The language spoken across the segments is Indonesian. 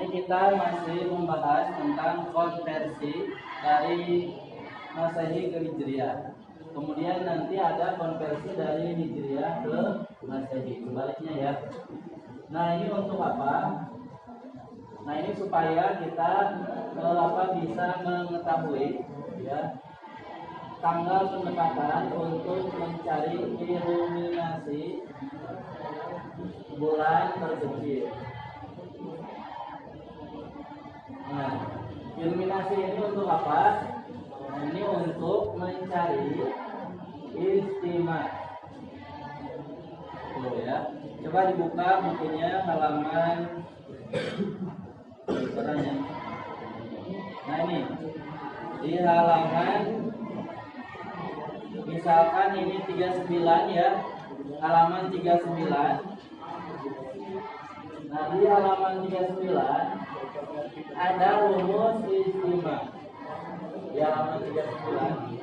Ini kita masih membahas tentang konversi dari Masehi ke Hijriah. Kemudian nanti ada konversi dari Hijriah ke Masehi, sebaliknya ya. Nah, ini untuk apa? Nah, ini supaya kita bisa mengetahui ya tanggal pendekatan untuk mencari iluminasi bulan terkecil. Nah, iluminasi ini untuk apa? Ini untuk mencari istimewa. Tuh ya. Coba dibuka bukunya halaman beranya. Nah, ini di halaman misalkan ini 39 ya. Halaman 39. Nah, di halaman 39 ada rumus istimewa. Di halaman 39.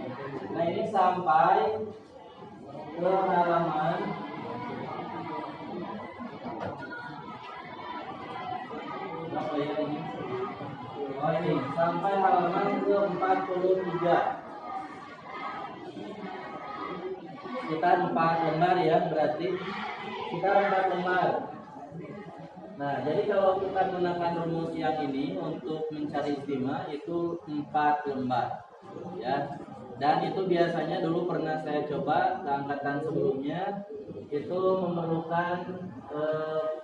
Nah, ini sampai ke halaman apa ya ini? Oh, ini sampai halaman ke 43. Sekitar 4 lembar ya, berarti sekitar 4 lembar. Nah, jadi kalau kita gunakan rumus yang ini untuk mencari istimewa itu 4 lembar ya. Dan itu biasanya dulu pernah saya coba di angkatan sebelumnya itu memerlukan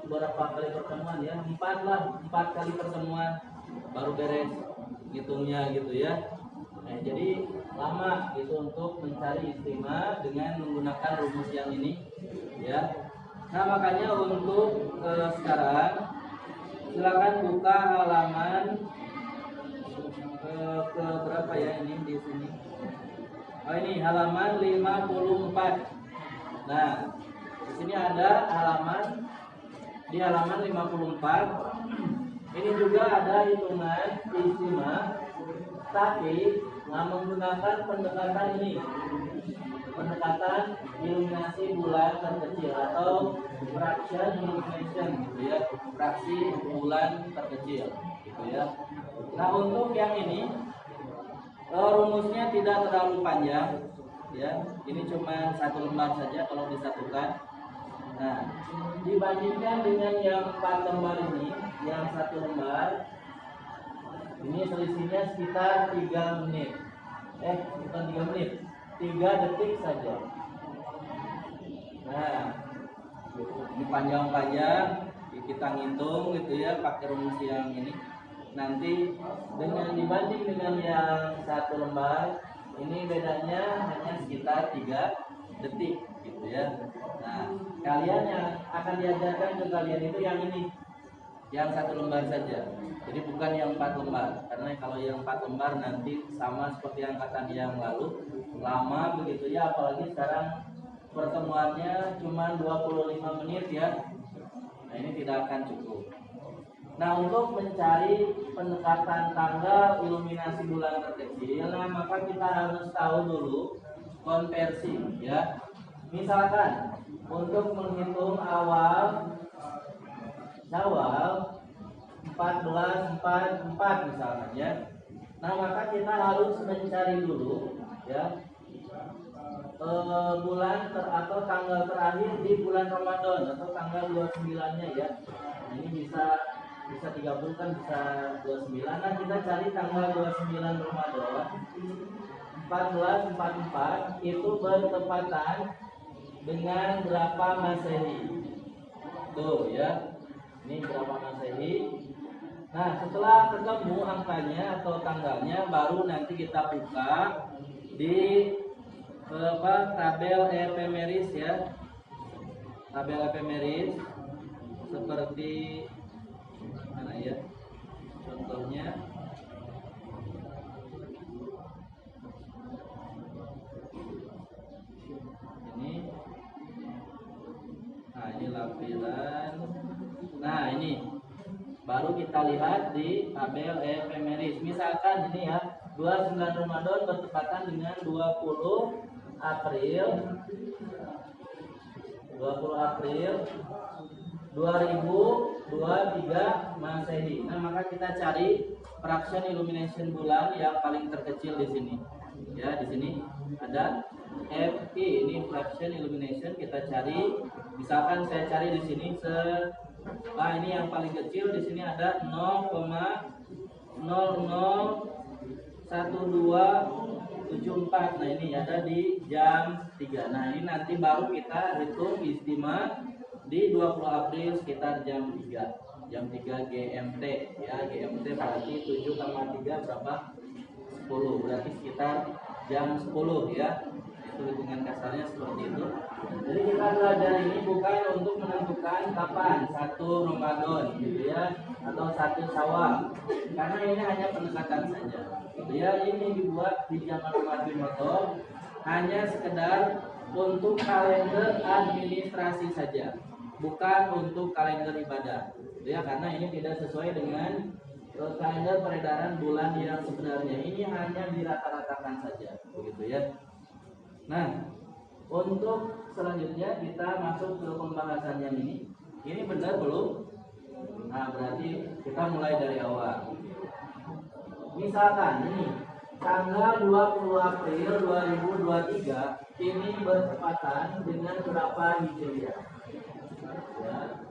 berapa kali pertemuan ya? 4 kali pertemuan baru beres hitungnya gitu ya. Nah, jadi lama gitu untuk mencari istimewa dengan menggunakan rumus yang ini ya. Nah, makanya untuk sekarang silakan buka halaman ke berapa ya ini di sini. Oh, ini halaman 54. Nah, di sini ada di halaman 54. Ini juga ada hitungan istimewa, tapi menggunakan pendekatan ini. Pendekatan iluminasi bulan terkecil atau fraction illumination gitu ya, fraksi bulan terkecil gitu ya. Nah, untuk yang ini rumusnya tidak terlalu panjang ya, ini cuma 1 lembar saja kalau disatukan. Nah, dibandingkan dengan yang 4 lembar ini, yang 1 lembar ini selisihnya sekitar 3 menit. Bukan 3 menit, 3 detik saja. Nah, ini panjang-panjang, kita ngitung gitu ya pakai rumus yang ini. Nanti dibanding dengan yang 1 lembar, ini bedanya hanya sekitar 3 detik gitu ya. Nah, kalian yang akan diajarkan ke kalian itu yang ini, yang 1 lembar saja. Jadi bukan yang 4 lembar, karena kalau yang 4 lembar nanti sama seperti angkatan yang lalu, lama begitu ya, apalagi sekarang pertemuannya cuma 25 menit ya. Nah, ini tidak akan cukup. Nah, untuk mencari pendekatan tanggal iluminasi bulan terkecil, nah maka kita harus tahu dulu konversi ya. Misalkan untuk menghitung awal Syawal 1444 misalkan ya. Nah, maka kita harus mencari dulu ya bulan atau tanggal terakhir di bulan Ramadan atau tanggal 29-nya ya. Nah, ini bisa digabungkan, bisa 29. Nah, kita cari tanggal 29 Ramadan 1444 itu bertepatan dengan berapa Masehi. Tuh ya. Ini berapa Masehi. Nah, setelah ketemu angkanya atau tanggalnya, baru nanti kita buka di tabel efemeris ya. Tabel efemeris seperti mana ya? Contohnya ini. Nah, ini lampiran. Nah, ini baru kita lihat di tabel efemeris. Misalkan ini ya, 29 Ramadan bertepatan dengan 20 April 2023 Masehi. Nah, maka kita cari fraction illumination bulan yang paling terkecil di sini. Ya, di sini ada FI, ini fraction illumination, kita cari. Misalkan saya cari di sini ini yang paling kecil, di sini ada 0,001274. Nah, ini ada di jam 3. Nah, ini nanti baru kita hitung istimewa di 20 April sekitar jam 3. Jam 3 GMT ya, GMT berarti 7,3 berapa? 10. Berarti sekitar jam 10 ya. Itu hitungan kasarnya seperti itu. Jadi kita belajar ini bukan untuk menentukan kapan 1 Ramadan gitu ya, atau 1 Syawal. Karena ini hanya pendekatan saja. Gitu ya, ini dibuat di zaman Umar bin Khattab hanya sekedar untuk kalender administrasi saja, bukan untuk kalender ibadah. Gitu ya, karena ini tidak sesuai dengan kalender peredaran bulan yang sebenarnya. Ini hanya dirata-ratakan saja, begitu ya. Nah, untuk selanjutnya kita masuk ke pembahasan yang ini. Ini benar belum? Nah, berarti kita mulai dari awal. Misalkan ini tanggal 20 April 2023 ini bertepatan dengan berapa Hijriah? Ya.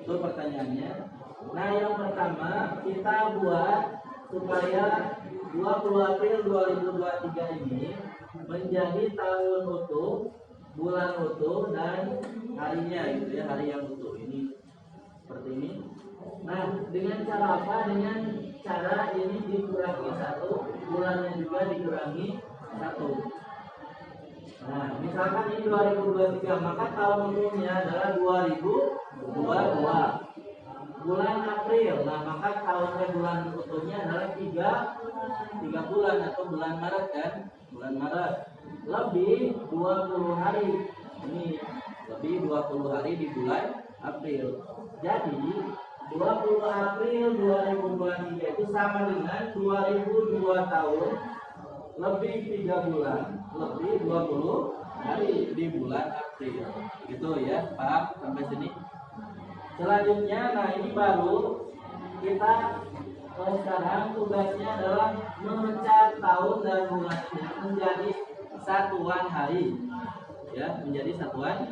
Itu pertanyaannya. Nah, yang pertama kita buat supaya 20 April 2023 ini menjadi tahun utuh, bulan utuh, dan harinya gitu ya, hari yang utuh. Ini seperti ini. Nah, dengan cara apa? Dengan cara ini dikurangi 1, bulannya juga dikurangi 1. Nah, misalkan ini 2023, maka tahun utuhnya adalah 2022. Bulan April, nah maka tahunnya bulan utuhnya adalah 3 bulan atau bulan Maret kan? Bulan Maret lebih 20 hari. Ini lebih 20 hari di bulan April. Jadi 20 April 2023 itu sama dengan 2002 tahun lebih 3 bulan, lebih 20 hari di bulan April. Gitu ya, paham sampai sini? Selanjutnya, nah ini baru kita sekarang tugasnya adalah memecah tahun dan bulan ini menjadi satuan hari, ya, menjadi satuan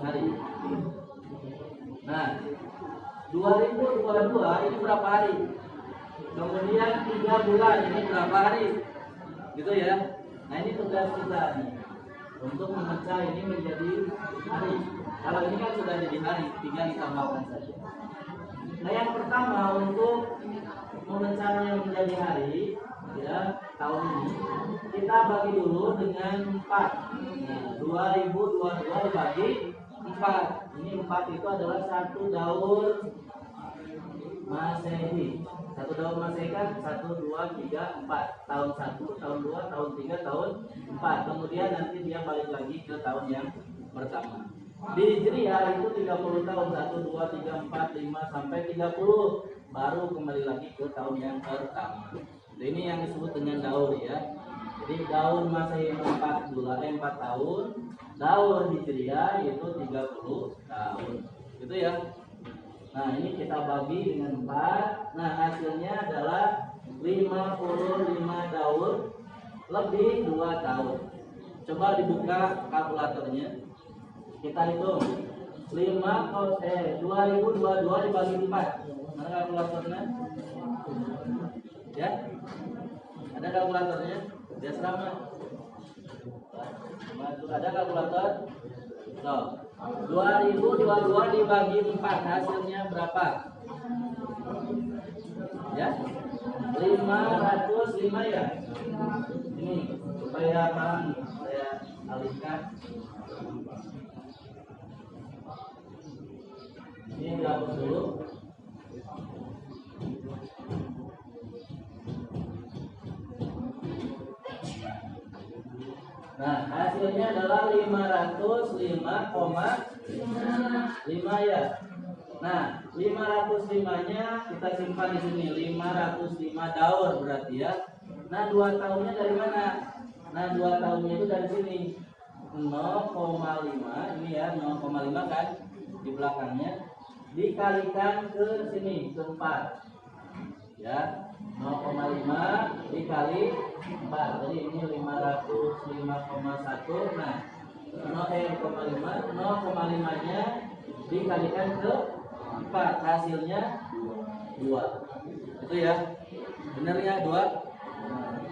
hari. Nah, 2022 ini berapa hari? Kemudian 3 bulan ini berapa hari? Gitu ya. Nah, ini tugas kita nih untuk memecah ini menjadi hari. Kalau ini kan sudah jadi hari, tinggal ditambahkan saja. Nah, yang pertama untuk memecahnya menjadi hari, ya, tahun ini kita bagi dulu dengan 4. Nah, 2022 dibagi 4. Ini 4 itu adalah 1 daun Masehi. 1 daun Masehi kan 1, 2, 3, 4. Tahun 1, tahun 2, tahun 3, tahun 4. Kemudian nanti dia balik lagi ke tahun yang pertama. Di Hijriah itu 30 tahun, 1, 2, 3, 4, 5 sampai 30, baru kembali lagi ke tahun yang pertama. Ini yang disebut dengan daur ya. Jadi daun Masehi 4 tahun, daur Hijriah itu 30 tahun. Gitu ya. Nah, ini kita bagi dengan 4. Nah, hasilnya adalah 55 daur lebih 2 tahun. Coba dibuka kalkulatornya. Kita hitung 2022 dibagi 4. Mana kalkulatornya? Ya? Ada kalkulatornya? Dia sama. Ada kalkulator? So, 2022 dibagi 4 hasilnya berapa? Ya? 505 ya? Ini supaya paham, saya alihkan. Ini dihapus dulu. Nah, hasilnya adalah 505,5 ya. Nah, 505-nya kita simpan di sini. 505 daur berarti ya. Nah, 2 tahunnya dari mana? Nah, 2 tahunnya itu dari sini. 0,5 ini ya, 0,5 kan. di belakangnya dikalikan ke sini ke 4 ya, 0,5 dikali 4, jadi ini 505,1. Nah 0,5 nya dikalikan ke 4, hasilnya 2. Itu ya, benar ya, 2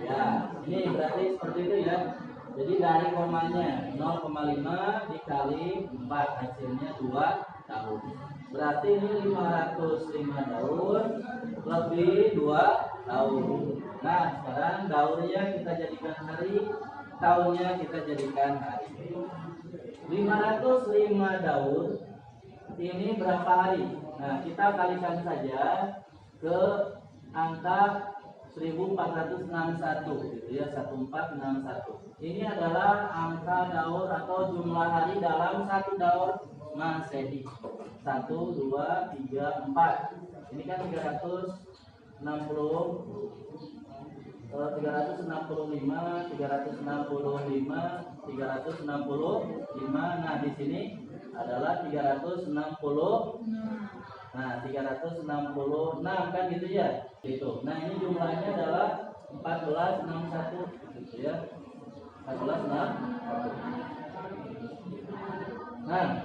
ya. Ini berarti seperti itu ya. Jadi dari komanya 0,5 dikali 4, hasilnya 2 tahun. Berarti ini 505 daun lebih 2 tahun. Nah sekarang daunnya kita jadikan hari, tahunnya kita jadikan hari. 505 daun ini berapa hari? Nah kita kalikan saja ke angka 1461 gitu ya, 1461. Ini adalah angka daur atau jumlah hari dalam satu daur Masehi. 1, 2, 3, 4. Ini kan 365, 365. Nah di sini adalah 360. Nah 366 kan gitu ya. Gitu. Nah ini jumlahnya adalah 1461 gitu ya. 1461. Nah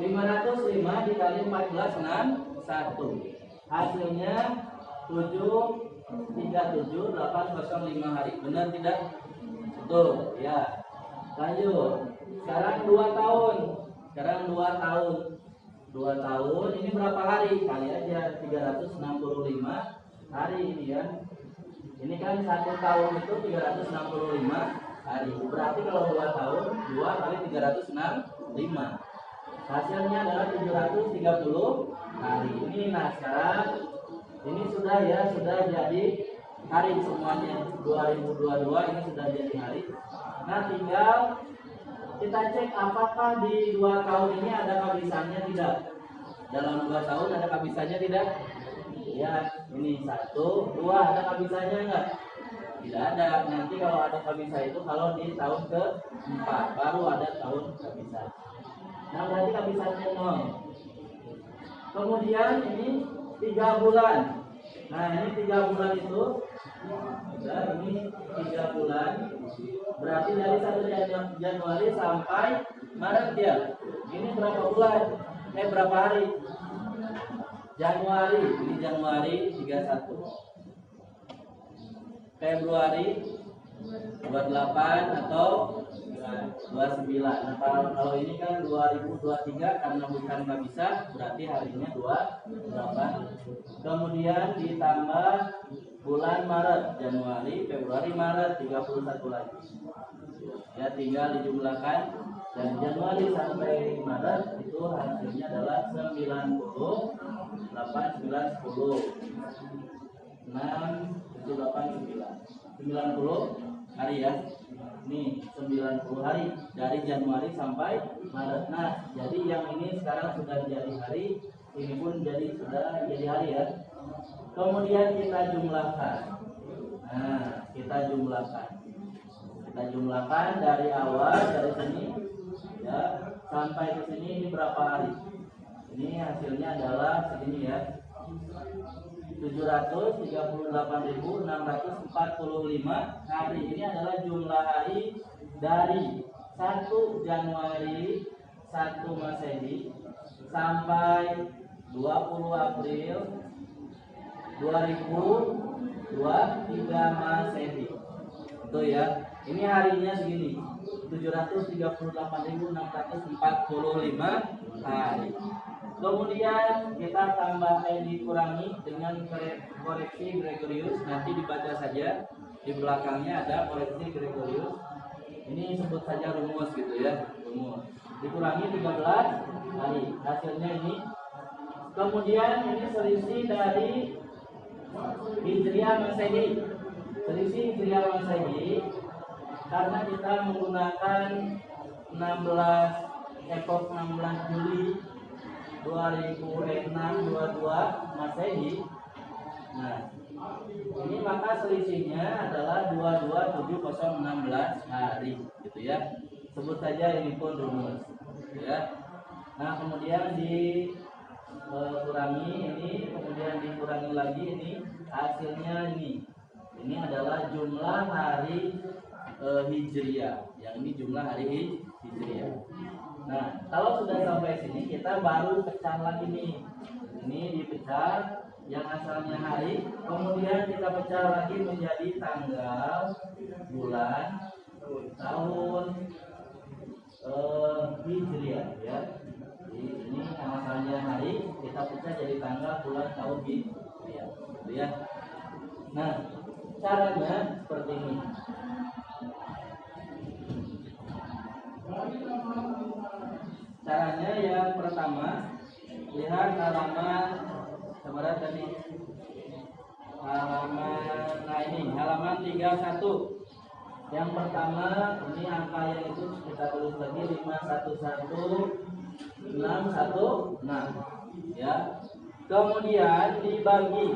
505 dikali 1461, hasilnya 737,805 hari. Benar tidak? Betul ya. Lanjut. Sekarang 2 tahun. 2 tahun ini berapa hari? Kali aja 365 hari ini ya. Ini kan 1 tahun itu 365 hari. Berarti kalau 2 tahun 2 kali 365. Hasilnya adalah 730 hari. Ini nah sekarang ini sudah ya, sudah jadi hari semuanya. 2022 ini sudah jadi hari. Nah tinggal kita cek apakah di 2 tahun ini ada kehabisannya tidak. Dalam 2 tahun ada kehabisannya tidak? Ya, ini 1, 2 ada kehabisannya enggak? Tidak ada. Nanti kalau ada kehabisan itu kalau di tahun ke-4 baru ada tahun kehabisan. Nah berarti kehabisannya 0. Kemudian ini 3 bulan. Nah ini 3 bulan itu ya, ini 3 bulan. Berarti dari 1 Januari sampai Maret ya. Ini berapa bulan? Berapa hari? Januari, ini Januari 31. Februari 28 atau 29. Nah, kalau ini kan 2023 karena bukan nggak bisa, berarti harinya 28. Kemudian ditambah bulan Maret, Januari, Februari, Maret 31 lagi. Ya tinggal dijumlahkan dan Januari sampai Maret itu hasilnya adalah 90, 8, 9, 10, 6, 7, 8, 9, 90 hari ya. Nih 90 hari dari Januari sampai Maret. Nah jadi yang ini sekarang sudah jadi hari, ini pun sudah jadi hari ya. Kemudian kita jumlahkan. Nah kita jumlahkan dari awal dari sini ya sampai ke sini ini berapa hari? Ini hasilnya adalah segini ya. 738.645 hari. Ini adalah jumlah hari dari 1 Januari 1 Masehi sampai 20 April 2023 Masehi. Itu ya. Ini harinya segini. 738.645 hari. Kemudian kita tambah dikurangi dengan koreksi Gregorius. Nanti dibaca saja di belakangnya ada koreksi Gregorius. Ini sebut saja rumus gitu ya, rumus. Dikurangi 13 hari. Hasilnya ini. Kemudian ini selisih dari Hijriah Masehi. Selisih Hijriah Masehi karena kita menggunakan 16 Juli 2006-22 Masehi. Nah, ini maka selisihnya adalah 22716 hari, gitu ya. Sebut saja ini pun rumus, ya. Nah, kemudian dikurangi ini, kemudian dikurangi lagi ini, hasilnya ini. Ini adalah jumlah hari Hijriah. Yang ini jumlah hari Hijriah. Nah, kalau sudah sampai sini kita baru pecah lagi nih. Ini dipecah yang asalnya hari, kemudian kita pecah lagi menjadi tanggal, bulan, tahun Hijriah ya. Jadi ini yang asalnya hari kita pecah jadi tanggal, bulan, tahun Hijriah. Ya. Nah, caranya seperti ini. Caranya yang pertama, lihat halaman sebenarnya tadi halaman, nah ini halaman 31. Yang pertama ini angka yang itu kita tulis lagi 51161 ya. Kemudian dibagi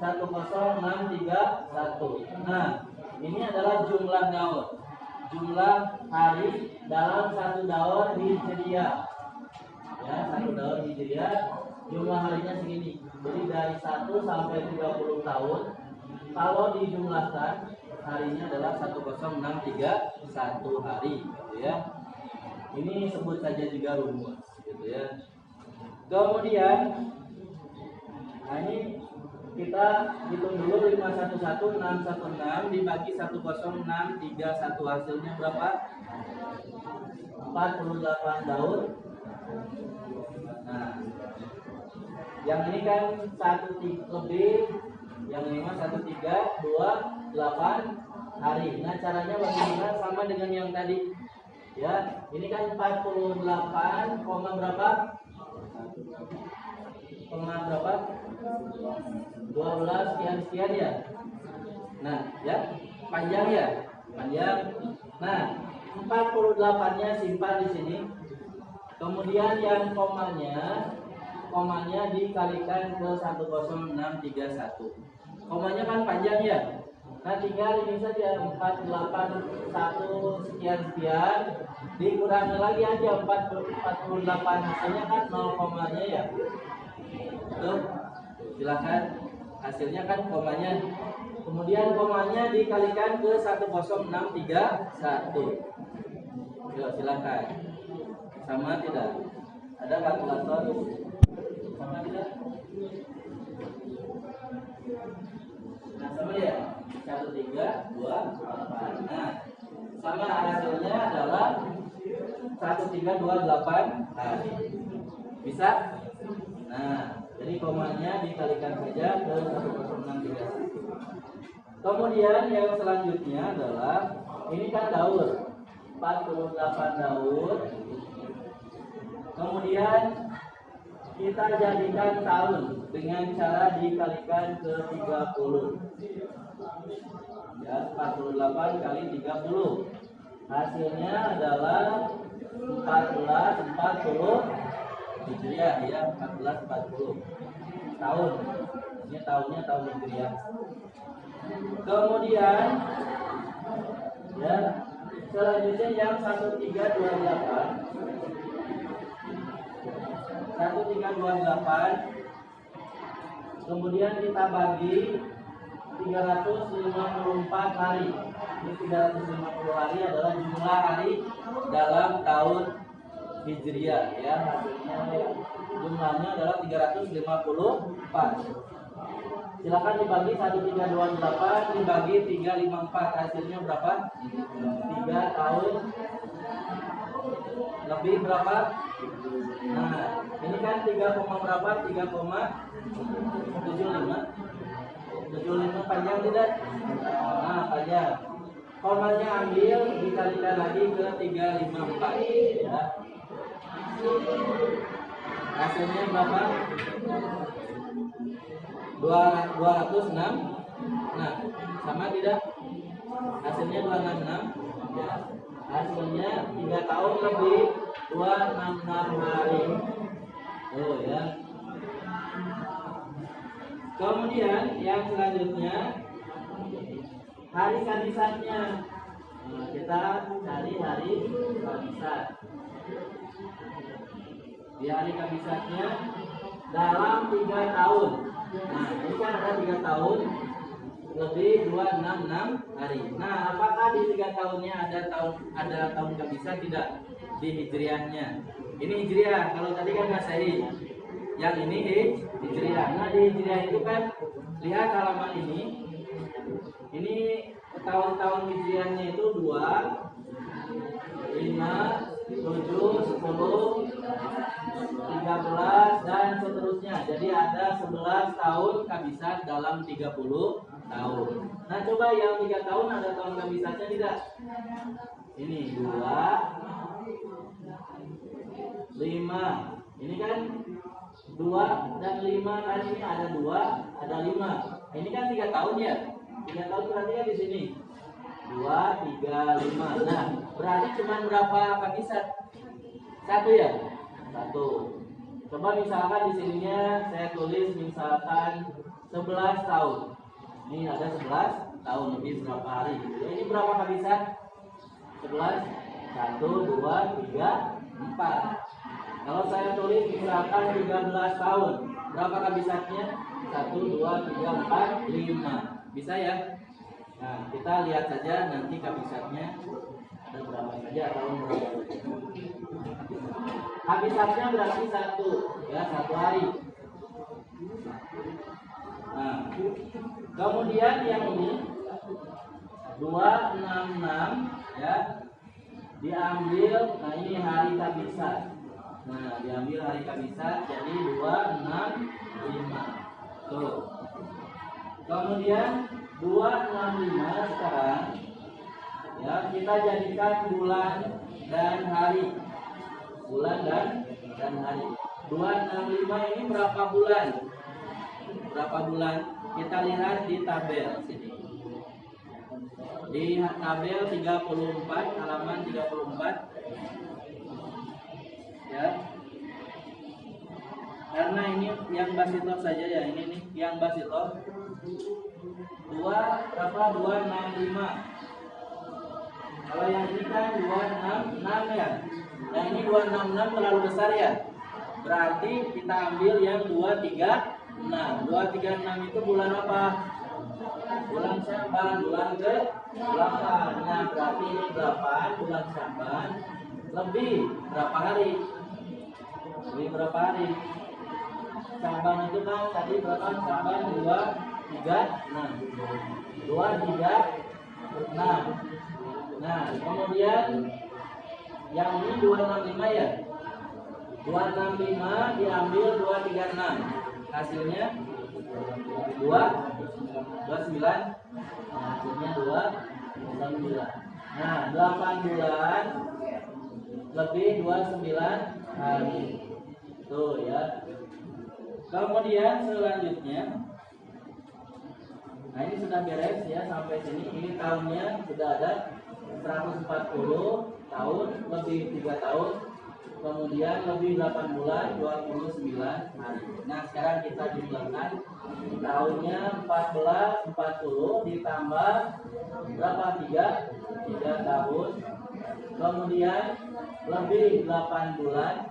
10631. Nah, ini adalah jumlah daur, jumlah hari dalam satu daur Hijriah. Ya, satu daur Hijriah jumlah harinya segini. Jadi dari 1 sampai 30 tahun kalau dijumlahkan harinya adalah 10631 hari gitu ya. Ini sebut saja juga rumus gitu ya. Kemudian nah ini kita hitung dulu 511616 dibagi 10631 hasilnya berapa? 48 daur. Nah, yang ini kan 1 lebih, yang ini mah 1328 hari. Nah, caranya bagaimana? Sama dengan yang tadi. Ya, ini kan 48, berapa? Berapa? 12 sekian ya. Nah, ya, panjang ya, panjang. Nah, 48-nya simpan di sini. Kemudian yang komanya dikalikan ke 10631. Komanya kan panjang ya. Nah, tinggal ini saja 481 sekian dikurangi lagi aja 48, hasilnya kan 0 komanya ya. Tuh, silakan, hasilnya kan komanya. Kemudian komanya dikalikan ke 10631. Yuk, silakan. Sama tidak? Ada kalkulator? Sama tidak? Nah, sama ya? 1328. Nah, sama hasilnya adalah 1328 hari. Bisa? Nah, jadi komanya dikalikan saja ke 10631. Kemudian yang selanjutnya adalah ini kan daur, 48 daur. Kemudian kita jadikan tahun dengan cara dikalikan ke 30. Ya, 48 kali 30. Hasilnya adalah 1440 Hijriah ya, 1440 tahun. Ini tahunnya tahun Hijriah. Kemudian ya, selanjutnya yang 1328. 1328 kemudian kita bagi 354 hari. Ini 350 hari adalah jumlah hari dalam tahun Hijriah ya. Hasilnya jumlahnya adalah 354. Silakan dibagi 1328 dibagi 354, hasilnya berapa? 3 tahun lebih berapa? Nah, ini kan 3, berapa? 3,75 panjang tidak? Nah, panjang. Komanya ambil, dikalikan lagi ke 354 ya. Hasilnya berapa? 206. Nah, sama tidak? Hasilnya 266 ya. Hasilnya 3 tahun lebih 266 hari. Oh ya. Kemudian yang selanjutnya hari kamisannya. Nah, kita cari hari kamisan. di hari kabisatnya dalam 3 tahun. Nah, ini kan ada 3 tahun lebih 266 hari. Nah, apakah di 3 tahunnya ada tahun kabisat? Tidak. Di hijriahnya. Ini hijriah. Kalau tadi kan masehi. Yang ini hijriah. Nah, di hijriah itu kan lihat halaman ini. Ini tahun-tahun hijriahnya itu 2, 5, 7, 10, 13 dan seterusnya. Jadi ada 11 tahun kabisat dalam 30 tahun. Nah, coba yang 3 tahun ada tahun kabisatnya tidak? Ini 2, 5. Ini kan 2 dan 5 kan, ini ada 2, ada 5. Ini kan 3 tahun ya. 3 tahun berarti kan di sini 2, 3, 5. Nah, berarti cuma berapa kabisat? 1 ya? 1. Coba misalkan di sininya saya tulis misalkan 11 tahun. Ini ada 11 tahun lebih berapa hari? Ini berapa kabisat? 11. 1, 2, 3, 4. Kalau saya tulis misalkan 13 tahun, berapa kabisatnya? 1, 2, 3, 4, 5. Bisa ya? Nah, kita lihat saja nanti kabisatnya ada berapa saja, tahun berapa saja. Kabisatnya berarti 1, ya, 1 hari. Nah, kemudian yang ini 266 ya, diambil. Nah, ini hari kabisat. Nah, diambil hari kabisat jadi 265. Tuh. Kemudian 265 sekarang ya, kita jadikan bulan dan hari. Bulan dan hari. 265 ini berapa bulan? Berapa bulan? Kita lihat di tabel sini. Di tabel 34, halaman 34. Ya. Karena ini yang Basitoh saja ya, ini nih yang Basitoh. 265. Kalau yang ini kan 266 ya. Yang ini 266 terlalu besar ya. Berarti kita ambil yang 236. 236 itu bulan apa? Bulan Sya'ban, bulan ke-8. Nah, berarti ini 8 bulan Sya'ban lebih berapa hari? Lebih berapa hari? Sya'ban itu kan tadi berapa? Sya'ban 2, 3, 6. 2, 3, 6. Nah, kemudian yang ini 265 ya. 265 diambil 236. Hasilnya 29. Nah, hasilnya 29. Nah, 8 bulan lebih 29 hari. Tuh ya. Kemudian selanjutnya, nah ini sudah beres ya sampai sini. Ini tahunnya sudah ada 140 tahun lebih 3 tahun. Kemudian lebih 8 bulan 29 hari. Nah, sekarang kita jumlahkan. Tahunnya 1440 ditambah berapa? 3 tahun. Kemudian lebih 8 bulan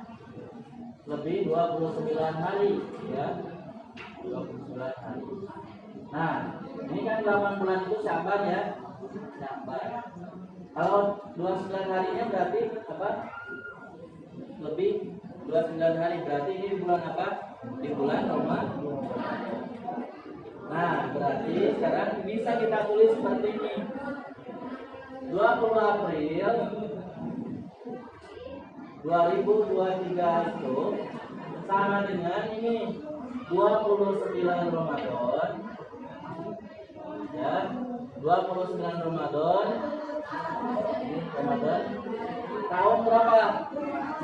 lebih 29 hari ya. 29 hari. Nah, ini kan 8 bulan itu Sya'ban ya. Sya'ban. Kalau 29 harinya berarti apa? Lebih 29 hari, berarti ini bulan apa? Di bulan Ramadan. Nah, berarti sekarang bisa kita tulis seperti ini. 20 April 2023 itu sama dengan ini 29 Ramadan ya, 29 Ramadan. Ini Ramadan tahun berapa?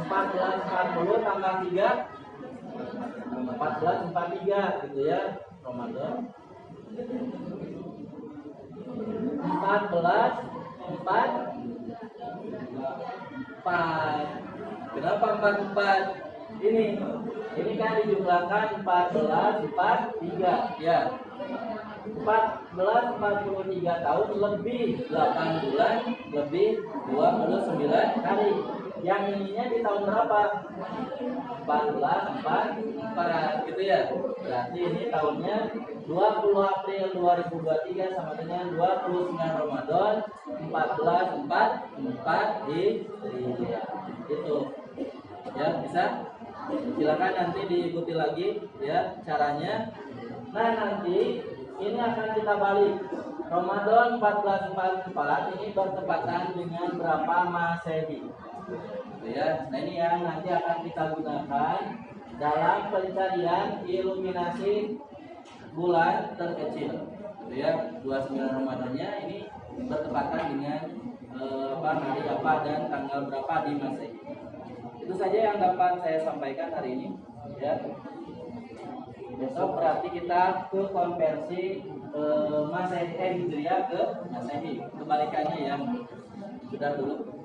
1440 tambah 3 1443 gitu ya. Ramadan 1444. Kenapa 44? Ini kan dijumlahkan 1443 ya. 1443 tahun lebih 8 bulan lebih 29 hari. Yang ininya di tahun berapa? 1444 gitu ya. Berarti ini tahunnya 20 April 2023 sama dengan 29 Ramadan 1444 Hijriah. Itu. Ya, bisa? Silakan nanti diikuti lagi ya caranya. Nah, nanti ini akan kita balik. Ramadan 1444 ini bertepatan dengan berapa Masehi? Ya, nah ini yang nanti akan kita gunakan dalam pencarian iluminasi bulan terkecil. Ya, 29 Ramadannya ini bertepatan dengan hari apa dan tanggal berapa di Masehi. Itu saja yang dapat saya sampaikan hari ini. Ya. Besok berarti kita ke konversi Masehi Hijriah ke Masehi. Kebalikannya yang sudah dulu.